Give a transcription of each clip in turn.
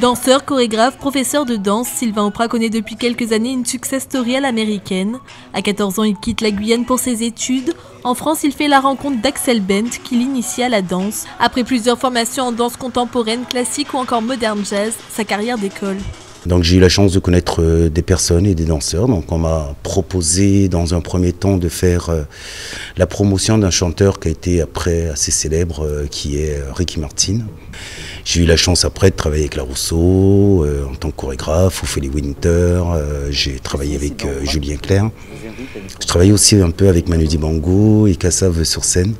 Danseur, chorégraphe, professeur de danse, Sylvain Auprat connaît depuis quelques années une success story à l'américaine. À 14 ans, il quitte la Guyane pour ses études. En France, il fait la rencontre d'Axel Bent, qui l'initie à la danse. Après plusieurs formations en danse contemporaine, classique ou encore moderne jazz, sa carrière décolle. Donc j'ai eu la chance de connaître des personnes et des danseurs. Donc on m'a proposé dans un premier temps de faire la promotion d'un chanteur qui a été après assez célèbre, qui est Ricky Martin. J'ai eu la chance après de travailler avec Larousseau en tant que chorégraphe, Ophélie Winter, j'ai travaillé avec Julien Clerc. Je travaillais aussi un peu avec Manu Dibango et Kassav sur scène.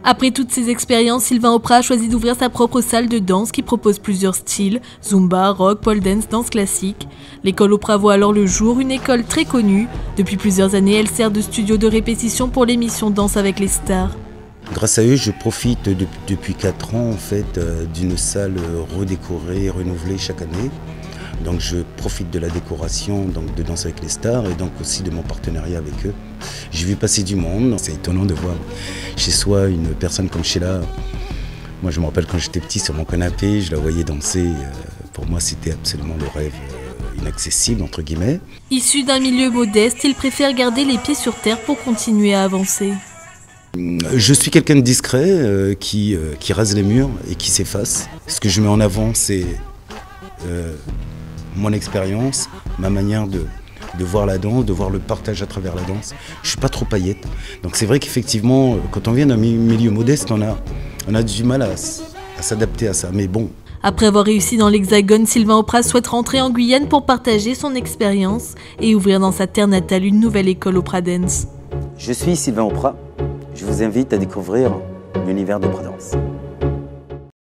Après toutes ces expériences, Sylvain Auprat a choisi d'ouvrir sa propre salle de danse qui propose plusieurs styles, zumba, rock, pole dance, danse classique. L'école Auprat voit alors le jour, une école très connue. Depuis plusieurs années, elle sert de studio de répétition pour l'émission Danse avec les stars. Grâce à eux, je profite depuis 4 ans en fait, d'une salle redécorée et renouvelée chaque année. Donc je profite de la décoration donc de Danse avec les stars et donc aussi de mon partenariat avec eux. J'ai vu passer du monde, c'est étonnant de voir chez soi une personne comme Sheila. Moi je me rappelle quand j'étais petit sur mon canapé, je la voyais danser. Pour moi c'était absolument le rêve inaccessible entre guillemets. Issu d'un milieu modeste, il préfère garder les pieds sur terre pour continuer à avancer. Je suis quelqu'un de discret qui rase les murs et qui s'efface. Ce que je mets en avant c'est mon expérience, ma manière de voir la danse, de voir le partage à travers la danse. Je ne suis pas trop paillette. Donc c'est vrai qu'effectivement, quand on vient d'un milieu modeste, on a du mal à s'adapter à ça. Mais bon. Après avoir réussi dans l'Hexagone, Sylvain Auprat souhaite rentrer en Guyane pour partager son expérience et ouvrir dans sa terre natale une nouvelle école Auprat Dance. Je suis Sylvain Auprat. Je vous invite à découvrir l'univers d'Auprat Dance.